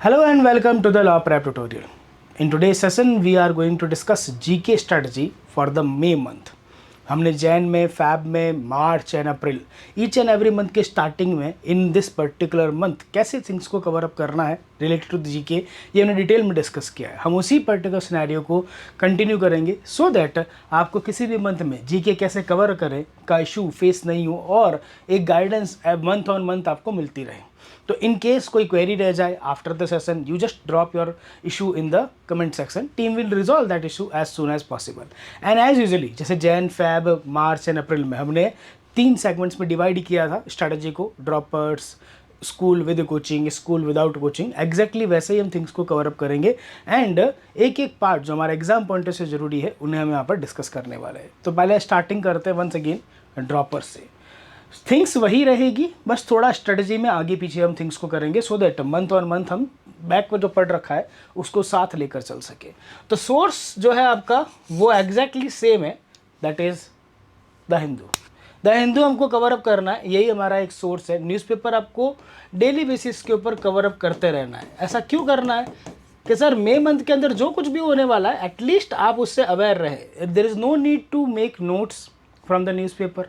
Hello and welcome to the Law Prep tutorial. In today's session, we are going to discuss GK strategy for the May month. हमने जैन में, Feb में, March and April each and every month के starting में in this particular month कैसे things को cover up करना है related to GK ये हमने डिटेल में डिस्कस किया है. हम उसी पर्टिकुलर सिनेरियो को कंटिन्यू करेंगे सो दैट आपको किसी भी मंथ में जीके कैसे कवर करें का इशू फेस नहीं हो और एक गाइडेंस मंथ ऑन मंथ आपको मिलती रहे. तो इन केस कोई क्वेरी रह जाए after the session you just drop your issue in the comment section. Team will resolve that issue as soon as possible. And as usually जैसे Jan, Feb, March and April में हमने 3 segments में divide किया था strategy को. Droppers, school with coaching, school without coaching. Exactly वैसे ही हम things को कवर अप करेंगे एंड एक एक पार्ट जो हमारा एग्जाम पॉइंट से ज़रूरी है उन्हें हम यहाँ पर डिस्कस करने वाले हैं. तो पहले स्टार्टिंग करते हैं वंस अगेन ड्रॉपर से. थिंग्स वही रहेगी, बस थोड़ा स्ट्रेटजी में आगे पीछे हम थिंग्स को करेंगे so that month on month हम बैक में जो पढ़ रखा है उसको साथ लेकर चल सके. तो सोर्स जो है आपका वो एग्जैक्टली सेम है, that is the Hindu. The Hindu हमको कवर अप करना है, यही हमारा एक सोर्स है. न्यूज़पेपर आपको डेली बेसिस के ऊपर कवर अप करते रहना है. ऐसा क्यों करना है कि सर मई मंथ के अंदर जो कुछ भी होने वाला है एटलीस्ट आप उससे अवेयर रहे. There is no need to make notes from the newspaper.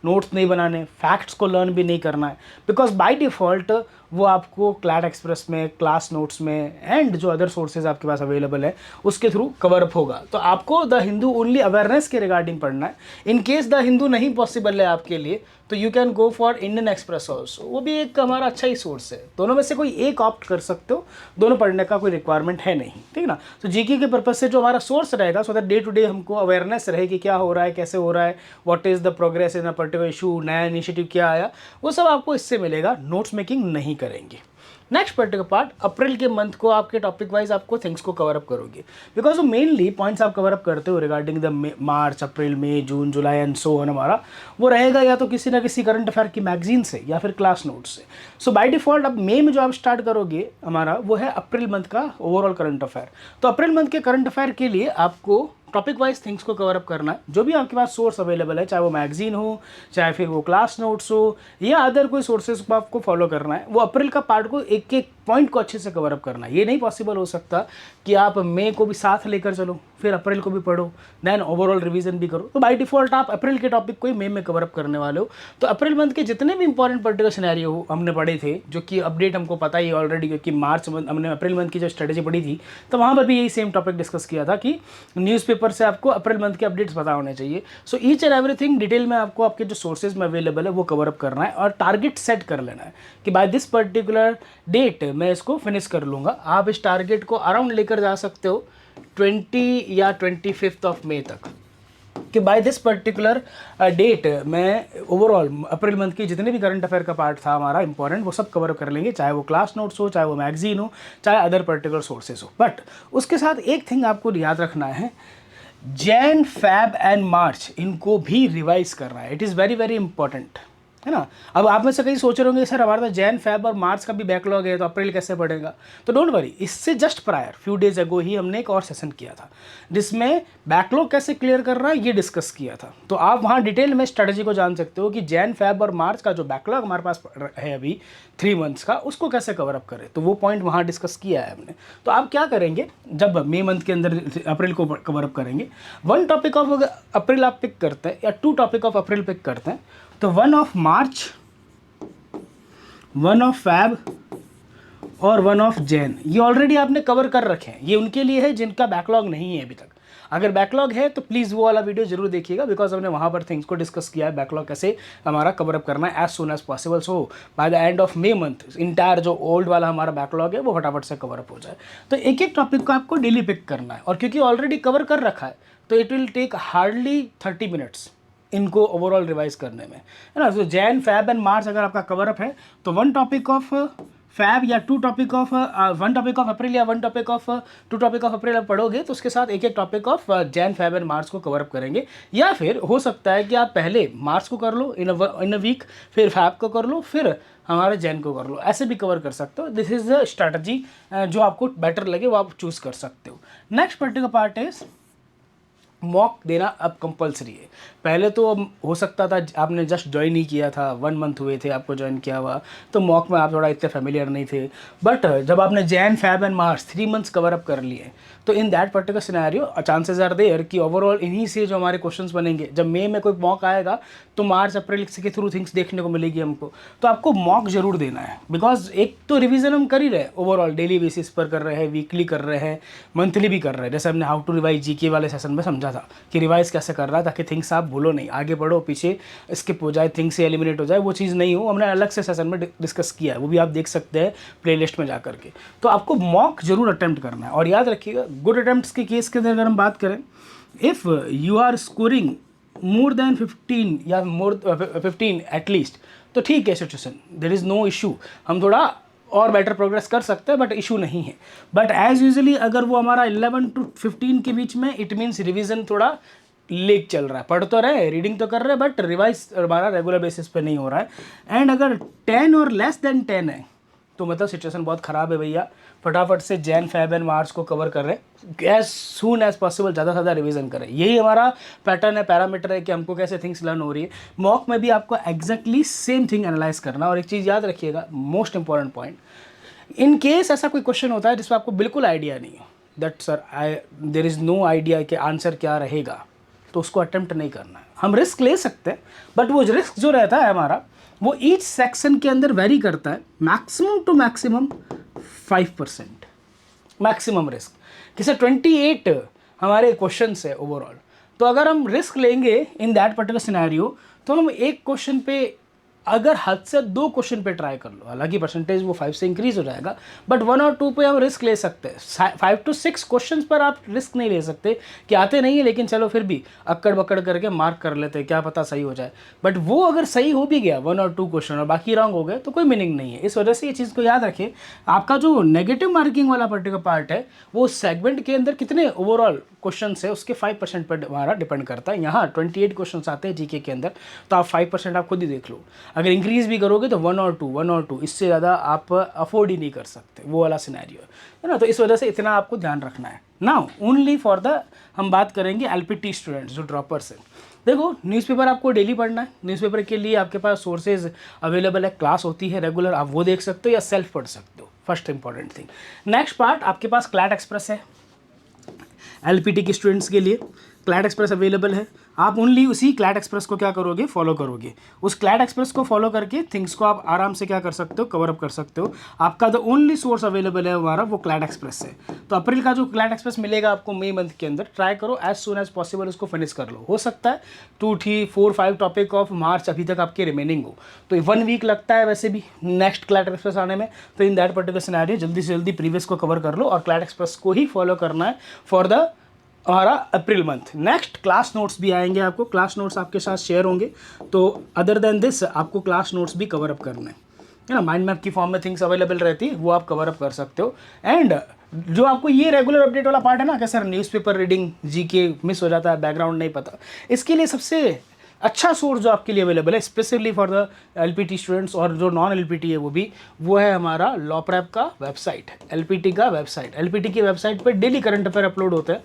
Notes नहीं बनाने, फैक्ट्स को लर्न भी नहीं करना है बिकॉज बाय डिफ़ॉल्ट वो आपको क्लैट एक्सप्रेस में, क्लास नोट्स में एंड जो अदर सोर्सेज आपके पास अवेलेबल है उसके थ्रू कवर अप होगा. तो आपको द हिंदू ओनली अवेयरनेस के रिगार्डिंग पढ़ना है. इन केस द हिंदू नहीं पॉसिबल है आपके लिए तो you can go for Indian express also. वो भी एक हमारा अच्छा ही सोर्स है. दोनों में से कोई एक ऑप्ट कर सकते हो, दोनों पढ़ने का कोई रिक्वायरमेंट है नहीं, ठीक ना. तो जीके के पर्पज से जो हमारा सोर्स रहेगा so that day to day हमको अवेयरनेस रहे कि क्या हो रहा है, कैसे हो रहा है, what is the progress in a particular issue, नया इनिशिएटिव क्या आया, वो सब आपको इससे मिलेगा. नोट्स मेकिंग नहीं करेंगे. नेक्स्ट पर्टिकुलर पार्ट अप्रैल के मंथ को आपके टॉपिक वाइज आपको थिंग्स को कवर अप करोगे बिकॉज वो मेनली पॉइंट्स आप कवर अप करते हो regarding the March, April, May, June, July and so on. हमारा वो रहेगा या तो किसी ना किसी करंट अफेयर की मैगजीन से या फिर क्लास नोट्स से. सो बाय डिफॉल्ट अब मई में जो आप स्टार्ट करोगे हमारा वो है अप्रैल मंथ का ओवरऑल करंट अफेयर. तो अप्रैल मंथ के करंट अफेयर के लिए आपको टॉपिक वाइज थिंग्स को कवर अप करना है. जो भी आपके पास सोर्स अवेलेबल है, चाहे वो मैगजीन हो, चाहे फिर वो क्लास नोट्स हो या अदर कोई सोर्सेज को आपको फॉलो करना है. वो अप्रैल का पार्ट को एक एक पॉइंट को अच्छे से कवर अप करना है. ये नहीं पॉसिबल हो सकता कि आप मई को भी साथ लेकर चलो, फिर अप्रैल को भी पढ़ो, देन ओवरऑल रिवीजन भी करो. तो बाय डिफॉल्ट आप अप्रैल के टॉपिक को ही मई में कवर अप करने वाले हो. तो अप्रैल मंथ के जितने भी इंपॉर्टेंट पर्टिकुलर सिनेरियो हमने पढ़े थे, जो कि अपडेट हमको पता ही ऑलरेडी, क्योंकि मार्च मंथ हमने अप्रैल मंथ की जो स्ट्रेटेजी पढ़ी थी तो वहाँ पर भी यही सेम टॉपिक डिस्कस किया था कि न्यूज़पेपर से आपको अप्रैल मंथ के अपडेट्स पता होने चाहिए. So each and everything detail में आपको आपके जो सोर्सेज में अवेलेबल है वो कवर अप करना है और टारगेट सेट कर लेना है कि बाय दिस पर्टिकुलर डेट मैं इसको फिनिश कर लूँगा. आप इस टारगेट को अराउंड लेकर जा सकते हो 20 या 25 ऑफ मई तक कि बाय दिस पर्टिकुलर डेट मैं ओवरऑल अप्रैल मंथ की जितने भी करंट अफेयर का पार्ट था हमारा इंपॉर्टेंट वो सब कवर कर लेंगे, चाहे वो क्लास नोट्स हो, चाहे वो मैगजीन हो, चाहे अदर पर्टिकुलर सोर्सेज हो. बट उसके साथ एक थिंग आपको याद रखना है, जैन, फैब एंड मार्च इनको भी रिवाइज करना है. It is very very important, है ना. अब आप में से कहीं सोच रहे होंगे सर हमारा तो जैन, फैब और मार्च का भी बैकलॉग है तो अप्रैल कैसे पड़ेगा. तो डोंट वरी, इससे just prior few days ago ही हमने एक और सेशन किया था जिसमें बैकलॉग कैसे क्लियर करना है ये डिस्कस किया था. तो आप वहाँ डिटेल में स्ट्रेटजी को जान सकते हो कि जैन, फैब और मार्च का जो बैकलॉग हमारे पास है अभी 3 मंथ्स का उसको कैसे कवर अप करें. तो वो पॉइंट वहाँ डिस्कस किया है हमने. तो आप क्या करेंगे जब मई मंथ के अंदर अप्रैल को कवर अप करेंगे, 1 टॉपिक ऑफ अप्रैल आप पिक करते हैं या 2 टॉपिक ऑफ अप्रैल पिक करते हैं. तो 1 ऑफ मार्च, 1 ऑफ फैब और 1 ऑफ जैन ये ऑलरेडी आपने कवर कर रखे हैं. ये उनके लिए है जिनका बैकलॉग नहीं है अभी तक. अगर बैकलॉग है तो प्लीज़ वो वाला वीडियो जरूर देखिएगा बिकॉज हमने वहाँ पर थिंग्स को डिस्कस किया है बैकलॉग कैसे हमारा कवर अप करना है as soon as possible. So by the end of May month entire जो ओल्ड वाला हमारा बैकलॉग है वो फटाफट से कवर अप हो जाए. तो एक एक टॉपिक को आपको डेली पिक करना है और क्योंकि ऑलरेडी कवर कर रखा है तो it will take hardly 30 minutes इनको ओवरऑल रिवाइज करने में, है ना. तो जैन, फैब एंड मार्च अगर आपका कवर अप है तो 1 टॉपिक ऑफ फैब या 2 topic of 1 topic of April या 1 topic of 2 topic of April आप पढ़ोगे तो उसके साथ एक एक topic of Jan, Feb and March को कवर अप करेंगे. या फिर हो सकता है कि आप पहले मार्च को कर लो इन अ वीक, फिर फैब को कर लो, फिर हमारे जैन को कर लो. ऐसे भी कवर कर सकते हो. दिस इज़ द स्ट्रैटेजी जो आपको बेटर लगे वो आप चूज़ कर सकते हो. Next particular part is mock देना अब कंपलसरी है। पहले तो हो सकता था आपने जस्ट ज्वाइन ही किया था, 1 मंथ हुए थे आपको ज्वाइन किया हुआ, तो मॉक में आप थोड़ा इतने फेमिलियर नहीं थे। बट जब आपने Jan Feb and March 3 months cover up कर लिए, तो in that particular scenario chances are there कि ओवरऑल इन्हीं से जो हमारे क्वेश्चंस बनेंगे, जब मई में कोई मॉक आएगा तो मार्च अप्रैल के थ्रू थिंग्स देखने को मिलेगी हमको। तो आपको मॉक जरूर देना है, बिकॉज एक तो रिवीजन हम कर ही रहे हैं, ओवरऑल डेली बेसिस पर कर रहे हैं, वीकली कर रहे हैं, मंथली भी कर रहे हैं। जैसे हमने हाउ टू रिवाइज जीके वाले सेशन में समझा था कि रिवाइज कैसे कर रहा है, ताकि थिंग्स आप भूलो नहीं, आगे बढ़ो पीछे स्किप हो जाए, थिंग्स से एलिमिनेट हो जाए, वो चीज़ नहीं हो। हमने अलग से सेशन में डिस्कस किया है, वो भी आप देख सकते हैं प्लेलिस्ट में जा करके। तो आपको मॉक जरूर अटेम्प्ट करना है। और याद रखिएगा, गुड अटेम्प्ट्स के केस के अंदर अगर हम बात करें, if you are scoring more than 15 या मोर 15 एटलीस्ट, तो ठीक है situation, there is no issue, हम थोड़ा और बेटर प्रोग्रेस कर सकते हैं, बट इशू नहीं है। बट एज यूजली अगर वो हमारा 11 to 15 के बीच में, इट मीन्स रिवीजन थोड़ा लेक चल रहा है, पढ़ तो रहे, रीडिंग तो कर रहे हैं, बट रिवाइज हमारा रेगुलर बेसिस पे नहीं हो रहा है। एंड अगर 10 और लेस देन 10 है, तो मतलब सिचुएशन बहुत ख़राब है भैया। फटाफट से जैन फैब एंड मार्च को कवर कर रहे हैं, एज सून एज पॉसिबल ज़्यादा से ज़्यादा रिवीजन करें। यही हमारा पैटर्न है, पैरामीटर है कि हमको कैसे थिंग्स लर्न हो रही है। मॉक में भी आपको एग्जैक्टली सेम थिंग एनालाइज करना। और एक चीज़ याद रखिएगा, most important point, in case ऐसा कोई क्वेश्चन होता है जिसमें आपको बिल्कुल आइडिया नहीं हो, that sir there is no idea कि आंसर क्या रहेगा, तो उसको अटेम्प्ट नहीं करना है। हम रिस्क ले सकते हैं, बट वो रिस्क जो रहता है हमारा, वो ईच सेक्शन के अंदर वेरी करता है, maximum to maximum 5% maximum risk. किसे 28 हमारे क्वेश्चन है ओवरऑल, तो अगर हम रिस्क लेंगे इन दैट पर्टिकुलर सिनेरियो, तो हम एक क्वेश्चन पे अगर हद से 2 क्वेश्चन पे ट्राई कर लो, हालांकि परसेंटेज वो 5 से इंक्रीज हो जाएगा, बट 1 और 2 पे हम रिस्क ले सकते हैं। 5 to 6 क्वेश्चन पर आप रिस्क नहीं ले सकते कि आते नहीं है, लेकिन चलो फिर भी अक्कड़ बकड़ करके मार्क कर लेते हैं, क्या पता सही हो जाए। बट वो अगर सही हो भी गया 1 और 2 क्वेश्चन और बाकी रॉन्ग हो गए, तो कोई मीनिंग नहीं है। इस वजह से ये चीज़ को याद रखें, आपका जो नेगेटिव मार्किंग वाला पर्टिकुलर पार्ट है, वो सेगमेंट के अंदर कितने ओवरऑल क्वेश्चन है उसके 5% पर हमारा डिपेंड करता है। यहाँ 28 क्वेश्चन आते हैं जीके के अंदर, तो आप 5% आप खुद ही देख लो। अगर इंक्रीज भी करोगे तो 1 और 2, इससे ज़्यादा आप अफोर्ड ही नहीं कर सकते, वो वाला सिनेरियो है ना। तो इस वजह से इतना आपको ध्यान रखना है। नाउ ओनली फॉर द हम बात करेंगे एलपीटी स्टूडेंट्स जो ड्रॉपर्स हैं। देखो, न्यूज़पेपर आपको डेली पढ़ना है, न्यूज़पेपर के लिए आपके पास सोर्सेज अवेलेबल है, क्लास होती है रेगुलर, आप वो देख सकते हो या सेल्फ पढ़ सकते हो, first important thing. Next part, आपके पास क्लैट एक्सप्रेस है एलपीटी के स्टूडेंट्स के लिए, क्लैट एक्सप्रेस अवेलेबल है। आप ओनली उसी क्लैट एक्सप्रेस को क्या करोगे, फॉलो करोगे। उस क्लैट एक्सप्रेस को फॉलो करके थिंग्स को आप आराम से क्या कर सकते हो, कवर अप कर सकते हो। आपका द ओनली सोर्स अवेलेबल है हमारा, वो क्लैट एक्सप्रेस है। तो अप्रैल का जो क्लैट एक्सप्रेस मिलेगा आपको मई मंथ के अंदर, ट्राई करो एज सुन एज पॉसिबल उसको फिनिश कर लो। हो सकता है 2, 3, 4, 5 टॉपिक ऑफ मार्च अभी तक आपके रिमेनिंग हो, तो 1 वीक लगता है वैसे भी नेक्स्ट क्लैट एक्सप्रेस आने में। तो इन दैट पर्टिकुलर सिनेरियो जल्दी से जल्दी प्रीवियस को कवर कर लो और क्लैट एक्सप्रेस को ही फॉलो करना है फॉर द हमारा April month. Next class notes भी आएंगे, आपको क्लास नोट्स आपके साथ शेयर होंगे। तो अदर देन दिस आपको क्लास नोट्स भी कवर अप करना है ना, माइंड मैप की फॉर्म में थिंग्स अवेलेबल रहती है, वो आप कवर अप कर सकते हो। एंड जो आपको ये रेगुलर अपडेट वाला पार्ट है ना कि sir newspaper reading GK miss हो जाता है, बैकग्राउंड नहीं पता, इसके लिए सबसे अच्छा सोर्स जो आपके लिए अवेलेबल है specially for the LPT students और जो नॉन एलपीटी है वो है हमारा लॉ प्रैप का वेबसाइट, एलपीटी का वेबसाइट। एलपीटी की वेबसाइट पर डेली करंट अफेयर अपलोड होते हैं,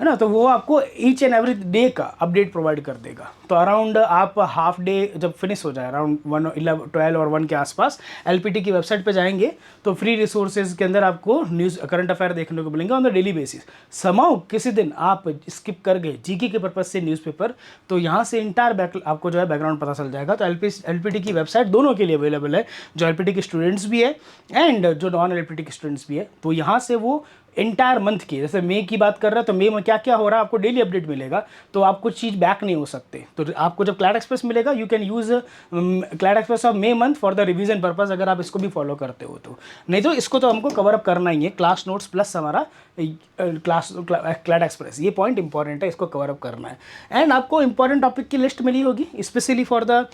है ना। तो वो आपको ईच एंड एवरी डे का अपडेट प्रोवाइड कर देगा। तो अराउंड आप हाफ डे जब फिनिश हो जाए अराउंड 12 और 1 के आसपास एलपीटी की वेबसाइट पे जाएंगे, तो फ्री रिसोर्सेज के अंदर आपको न्यूज़ करंट अफेयर देखने को मिलेंगे ऑन द डेली बेसिस। समाओ किसी दिन आप स्किप कर गए जीके के पर्पज से न्यूज़पेपर, तो यहाँ से इंटायर आपको जो है बैकग्राउंड पता चल जाएगा। तो एलपीटी की वेबसाइट दोनों के लिए अवेलेबल है, जो एलपीटी के स्टूडेंट्स भी है एंड जो नॉन एलपीटी के स्टूडेंट्स भी है। तो यहाँ से वो इंटायर मंथ की, जैसे मई की बात कर रहे हैं तो मई में क्या क्या हो रहा है आपको डेली अपडेट मिलेगा, तो आप कुछ चीज़ बैक नहीं हो सकते। तो आपको जब क्लैट एक्सप्रेस मिलेगा, you can use CLAT express of May month for the revision purpose, अगर आप इसको भी फॉलो करते हो तो। नहीं तो इसको तो हमको कवर अप करना ही है, क्लास नोट्स प्लस हमारा क्लैट एक्सप्रेस, ये पॉइंट इंपॉर्टेंट है, इसको कवर अप करना है। एंड आपको इंपॉर्टेंट टॉपिक की लिस्ट मिली होगी specially for the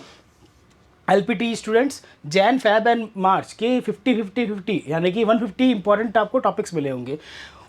LPT students, Jan Feb and March के 50-50-50 यानी कि 150 इंपॉर्टेंट आपको टॉपिक्स मिले होंगे।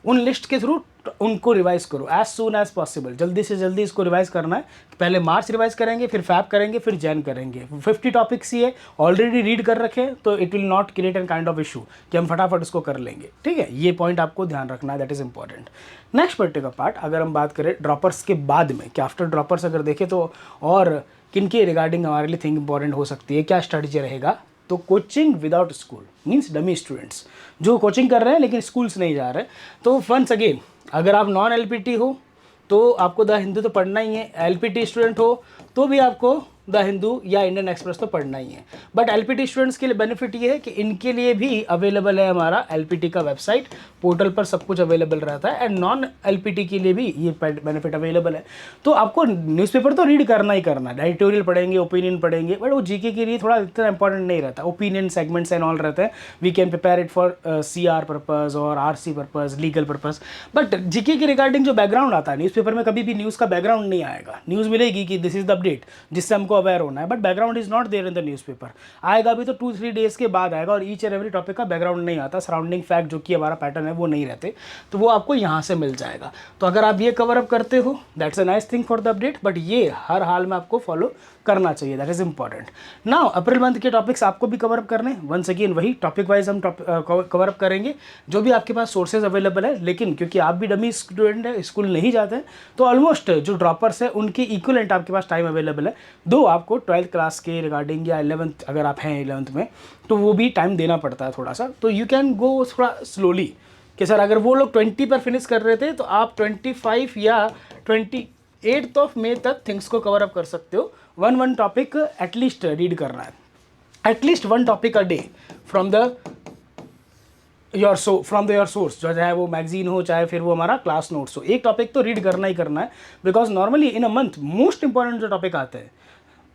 उन लिस्ट के थ्रू उनको रिवाइज करो एज सून एज पॉसिबल, जल्दी से जल्दी इसको रिवाइज करना है। पहले मार्च रिवाइज करेंगे, फिर फैब करेंगे, फिर जैन करेंगे। 50 टॉपिक्स ही है, ऑलरेडी रीड कर रखे हैं, तो it will not create an kind of issue कि हम फटाफट इसको कर लेंगे, ठीक है। ये पॉइंट आपको ध्यान रखना है, that is important. Next particular part, अगर हम बात करें ड्रॉपर्स के बाद में, कि आफ्टर ड्रॉपर्स अगर देखें तो और किन के रिगार्डिंग हमारे लिए थिंक इंपॉर्टेंट हो सकती है, क्या स्ट्रेटजी रहेगा, तो coaching without school means dummy students जो कोचिंग कर रहे हैं लेकिन स्कूल्स नहीं जा रहे। तो वंस अगेन, अगर आप नॉन एलपीटी हो तो आपको द हिंदू तो पढ़ना ही है, एलपीटी स्टूडेंट हो तो भी आपको द हिंदू या इंडियन एक्सप्रेस तो पढ़ना ही है। बट एलपीटी स्टूडेंट्स के लिए बेनिफिट ये है कि इनके लिए भी अवेलेबल है हमारा एलपीटी का वेबसाइट, पोर्टल पर सब कुछ अवेलेबल रहता है, एंड नॉन एलपीटी के लिए भी ये बेनिफिट अवेलेबल है। तो आपको न्यूज़पेपर तो रीड करना ही करना है, एडिटोरियल पढ़ेंगे, ओपिनियन पढ़ेंगे, बट वो जीके के लिए थोड़ा इतना इंपॉर्टेंट नहीं रहता। ओपिनियन सेगमेंट्स एंड ऑल रहते हैं, we can prepare it for CR purpose और RC purpose, legal purpose. But GK के रिगार्डिंग जो बैकग्राउंड आता है, न्यूज़पेपर में कभी भी न्यूज़ का बैकग्राउंड नहीं आएगा। न्यूज़ मिलेगी कि दिस इज़ द अपडेट, जिससे हमको अवेयर होना है, but background is not there in the newspaper. आएगा भी तो 2-3 डेज के बाद आएगा, और ईच एंड एवरी टॉपिक का बैकग्राउंड नहीं आता, सराउंडिंग फैक्ट जो कि हमारा पैटर्न है वो नहीं रहते, तो वो आपको यहाँ से मिल जाएगा। तो अगर आप ये कवर अप करते हो, that's a nice thing for the update, but ये हर हाल में आपको फॉलो करना चाहिए, that is important. Now April month के टॉपिक्स आपको भी कवर अप करने, वंस अगेन वही टॉपिक वाइज हम कवर अप करेंगे जो भी आपके पास सोर्सेज अवेलेबल है। लेकिन क्योंकि आप भी डमी स्टूडेंट है, स्कूल नहीं जाते हैं, तो ऑलमोस्ट जो ड्रॉपर्स है उनके इक्वलेंट आपके पास टाइम अवेलेबल है। दो आपको 12th क्लास के रिगार्डिंग या 11th अगर आप हैं 11th में, तो वो भी टाइम देना पड़ता है थोड़ा सा, तो यू कैन गो थोड़ा स्लोली कि सर अगर वो लोग 20 पर फिनिश कर रहे थे तो आप 25 या 28 ऑफ मई तक थिंग्स को कवर अप कर सकते हो। वन टॉपिक एटलीस्ट रीड करना है, at least one topic a day from the your source, जो चाहे वो मैगजीन हो चाहे फिर वो हमारा क्लास नोट्स हो, एक टॉपिक तो रीड करना ही करना है। Because normally in a month most important जो टॉपिक आते हैं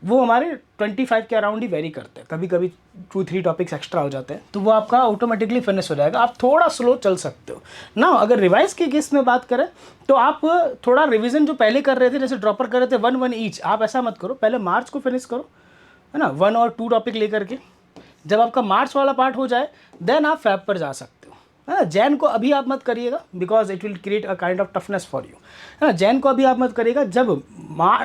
वो हमारे 25 के अराउंड ही वेरी करते हैं, कभी कभी 2-3 टॉपिक्स एक्स्ट्रा हो जाते हैं, तो वो आपका ऑटोमेटिकली फिनिश हो जाएगा। आप थोड़ा स्लो चल सकते हो ना। अगर रिवाइज के केस में बात करें तो आप थोड़ा रिवीजन जो पहले कर रहे थे, जैसे ड्रॉपर कर रहे थे 1-1 ईच, आप ऐसा मत करो, पहले मार्च को फिनिश करो, है ना, 1 और 2 टॉपिक लेकर के। जब आपका मार्च वाला पार्ट हो जाए देन आप फैब पर जा सकते हो, है ना। जैन को अभी आप मत करिएगा because it will create a kind of toughness for you, है ना। जैन को अभी आप मत करिएगा, जब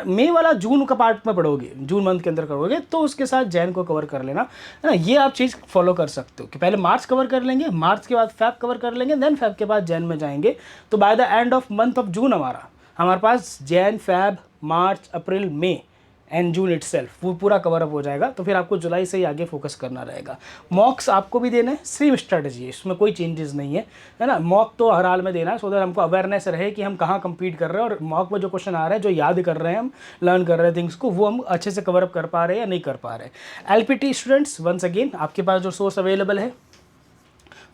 मई वाला जून का पार्ट में पढ़ोगे, जून मंथ के अंदर करोगे, तो उसके साथ जैन को कवर कर लेना, है ना। ये आप चीज़ फॉलो कर सकते हो कि पहले मार्च कवर कर लेंगे, मार्च के बाद फैब कवर कर लेंगे, देन फैब के बाद जैन में जाएंगे। तो by the end of month of June हमारे पास Jan, Feb, March, April, May and June itself वो पूरा कवर अप हो जाएगा। तो फिर आपको जुलाई से ही आगे फोकस करना रहेगा। मॉक्स आपको भी देना है, सेम स्ट्रेटजी है, इसमें कोई चेंजेस नहीं है ना। मॉक तो हर हाल में देना है, सो दैट हमको अवेयरनेस रहे कि हम कहाँ compete कर रहे हैं, और मॉक में जो क्वेश्चन आ रहे हैं, जो याद कर रहे हैं, हम लर्न कर रहे हैं थिंग्स को, वो हम अच्छे से कवर अप कर पा रहे हैं या नहीं कर पा रहे हैं। एलपीटी स्टूडेंट्स, वंस अगेन आपके पास जो सोर्स अवेलेबल है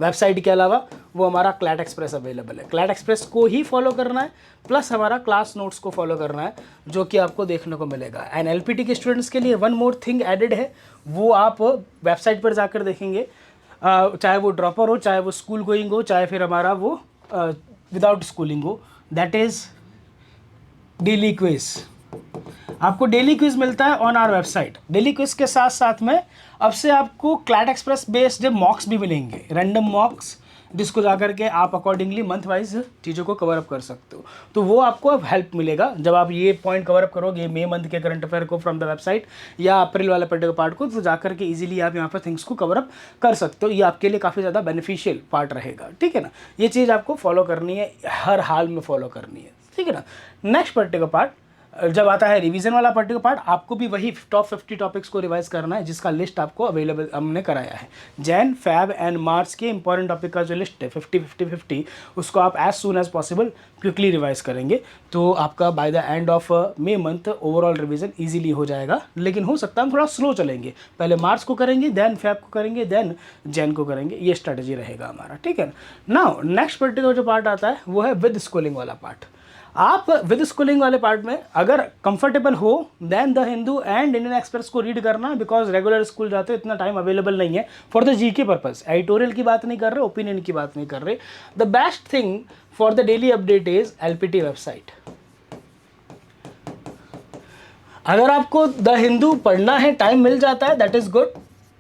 वेबसाइट के अलावा, वो हमारा क्लैट एक्सप्रेस अवेलेबल है। क्लैट एक्सप्रेस को ही फॉलो करना है, प्लस हमारा क्लास नोट्स को फॉलो करना है, जो कि आपको देखने को मिलेगा। एंड एलपीटी के स्टूडेंट्स के लिए वन मोर थिंग एडेड है, वो आप वेबसाइट पर जाकर देखेंगे, चाहे वो ड्रॉपर हो, चाहे वो स्कूल गोइंग हो, चाहे फिर हमारा वो विदाउट स्कूलिंग हो, दैट इज़ डेली क्विज। आपको डेली क्विज मिलता है on our website. Daily quiz के साथ साथ में अब से आपको क्लैट एक्सप्रेस बेस्ड मॉक्स भी मिलेंगे, रैंडम मॉक्स, जिसको जाकर के आप अकॉर्डिंगली मंथ वाइज चीज़ों को कवर अप कर सकते हो। तो वो आपको अब हेल्प मिलेगा जब आप ये पॉइंट कवर अप करोगे मई मंथ के करंट अफेयर को फ्रॉम द वेबसाइट, या अप्रैल वाले पर्टिकुलर पार्ट को, तो जाकर के इजीली आप यहाँ पर थिंग्स को कवर अप कर सकते हो। ये आपके लिए काफ़ी ज़्यादा बेनिफिशियल पार्ट रहेगा, ठीक है ना। ये चीज़ आपको फॉलो करनी है, हर हाल में फॉलो करनी है, ठीक है ना। नेक्स्ट पर्टिकुलर पार्ट जब आता है रिवीजन वाला पर्टिकुलर पार्ट, आपको भी वही टॉप 50 टॉपिक्स को रिवाइज करना है, जिसका लिस्ट आपको अवेलेबल हमने कराया है। जैन, फैब एंड मार्च के इंपॉर्टेंट टॉपिक का जो लिस्ट है 50-50-50, उसको आप as soon as possible quickly revise करेंगे, तो आपका by the end of May month overall revision easily हो जाएगा। लेकिन हो सकता है हम थोड़ा स्लो चलेंगे, पहले मार्च को करेंगे, देन फैब को करेंगे, देन जैन को करेंगे, ये स्ट्रेटजी रहेगा हमारा, ठीक है ना। नाउ नेक्स्ट पर्टिकुलर जो पार्ट आता है वो है विद स्कूलिंग वाला पार्ट। आप विद स्कूलिंग वाले पार्ट में अगर कंफर्टेबल हो, then the Hindu and Indian express को रीड करना, बिकॉज रेगुलर स्कूल जाते हो इतना टाइम अवेलेबल नहीं है for the GK purpose. Editorial की बात नहीं कर रहे, ओपिनियन की बात नहीं कर रहे। The best thing for the daily update is LPT website. अगर आपको द हिंदू पढ़ना है, टाइम मिल जाता है, that is good,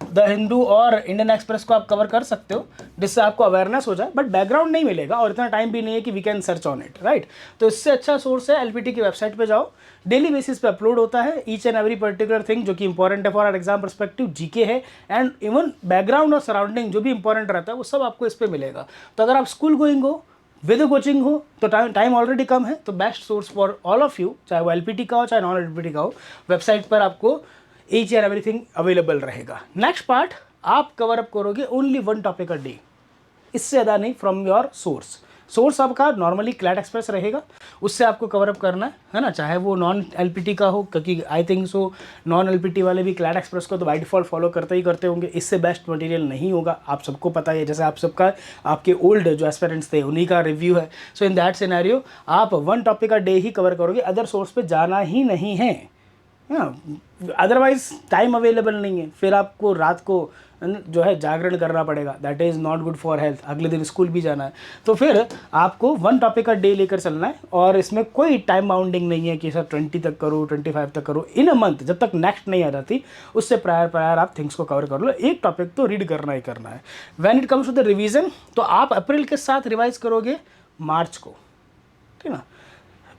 the Hindu और इंडियन एक्सप्रेस को आप कवर कर सकते हो, जिससे आपको अवेयरनेस हो जाए, बट बैकग्राउंड नहीं मिलेगा और इतना टाइम भी नहीं है कि we can search on it, right. तो इससे अच्छा सोर्स है एलपीटी की वेबसाइट पे जाओ, डेली बेसिस पे अपलोड होता है each and every particular thing जो कि इंपॉर्टेंट है for our exam perspective, GK है एंड इवन बैकग्राउंड और सराउंडिंग जो भी इंपॉर्टेंट रहता है वो सब आपको इस पर मिलेगा। तो अगर आप स्कूल गोइंग हो विद कोचिंग हो तो टाइम ऑलरेडी कम है, तो best source for all of you, चाहे वो एलपीटी का हो चाहे नॉन एलपीटी का हो, वेबसाइट पर आपको ईच एंड एवरीथिंग अवेलेबल रहेगा। नेक्स्ट पार्ट, आप कवर अप करोगे only one topic a day, इससे ज़्यादा नहीं फ्रॉम योर सोर्स आपका नॉर्मली क्लैट एक्सप्रेस रहेगा, उससे आपको कवर अप करना है ना, चाहे वो नॉन एलपीटी का हो, क्योंकि I think so non LPT वाले भी क्लैट एक्सप्रेस को तो बाई डिफॉल्ट फॉलो करते ही करते होंगे, इससे बेस्ट मटेरियल नहीं होगा, आप सबको पता है, जैसे आप सबका आपके ओल्ड जो एस्पिरेंट्स थे उन्हीं का रिव्यू है। सो इन दैट सिनेरियो आप वन टॉपिक का डे ही कवर करोगे, अदर सोर्स पे जाना ही नहीं है, अदरवाइज टाइम अवेलेबल नहीं है, फिर आपको रात को जो है जागरण करना पड़ेगा, that is not good for health, अगले दिन स्कूल भी जाना है। तो फिर आपको वन टॉपिक का डे लेकर चलना है और इसमें कोई टाइम बाउंडिंग नहीं है कि सर 20 तक करो 25 तक करो, इन अ मंथ जब तक नेक्स्ट नहीं आ जाती उससे प्रायर आप थिंग्स को कवर कर लो, एक टॉपिक तो रीड करना ही करना है। When it comes to the revision, तो आप अप्रैल के साथ रिवाइज करोगे मार्च को, ठीक ना,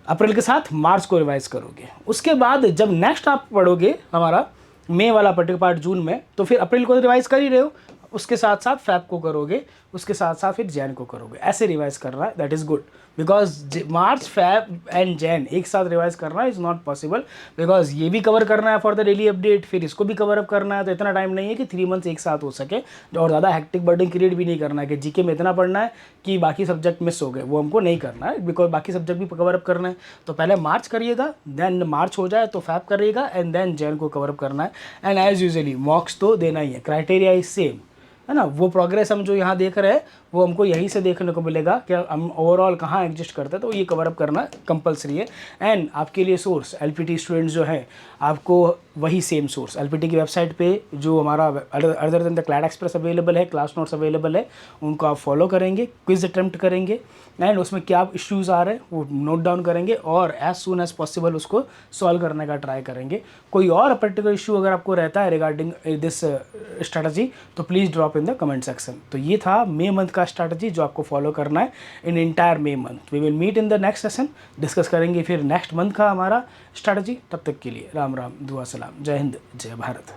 अप्रैल के साथ मार्च को रिवाइज करोगे, उसके बाद जब नेक्स्ट आप पढ़ोगे हमारा मई वाला पर्टिकुलर पार्ट जून में, तो फिर अप्रैल को रिवाइज कर ही रहे हो, उसके साथ साथ फैब को करोगे, उसके साथ साथ फिर जैन को करोगे, ऐसे रिवाइज करना है, that is good, because March Feb and Jan एक साथ रिवाइज करना इज़ नॉट पॉसिबल, बिकॉज ये भी कवर करना है फॉर द डेली अपडेट, फिर इसको भी कवर अप करना है, तो इतना टाइम नहीं है कि 3 मंथ्स एक साथ हो सके, और ज़्यादा हेक्टिक बर्डन क्रिएट भी नहीं करना है कि जीके में इतना पढ़ना है कि बाकी सब्जेक्ट मिस हो गए, वो हमको नहीं करना है, बिकॉज बाकी सब्जेक्ट भी कवर अप करना है। तो पहले मार्च करिएगा, देन मार्च हो जाए तो फैब करिएगा, एंड देन जैन को कवर अप करना है, एंड एज यूजुअली मॉक्स तो देना ही है, क्राइटेरिया इज सेम, है ना। वो प्रोग्रेस हम जो यहाँ देख रहे हैं वो हमको यहीं से देखने को मिलेगा कि हम ओवरऑल कहाँ एग्जिस्ट करते हैं, तो ये कवर अप करना कंपलसरी है। एंड आपके लिए सोर्स एलपीटी स्टूडेंट्स जो हैं, आपको वही सेम सोर्स एलपीटी की वेबसाइट पे जो हमारा other than the CLAT express available है, क्लास नोट्स अवेलेबल है, उनको आप फॉलो करेंगे, क्विज अटैम्प्ट करेंगे, एंड उसमें क्या इश्यूज़ आ रहे हैं वो नोट डाउन करेंगे और एज सून एज पॉसिबल उसको सॉल्व करने का ट्राई करेंगे। कोई और पर्टिकुलर इशू अगर आपको रहता है रिगार्डिंग दिस स्ट्रैटेजी, तो please drop in the comment section. तो ये था मई मंथ का स्ट्रैटेजी जो आपको फॉलो करना है in entire May month. We will meet in the next session, discuss करेंगे फिर नेक्स्ट मंथ का हमारा स्ट्रैटेजी। तब तक के लिए राम राम, दुआ सलाम, जय हिंद, जय भारत।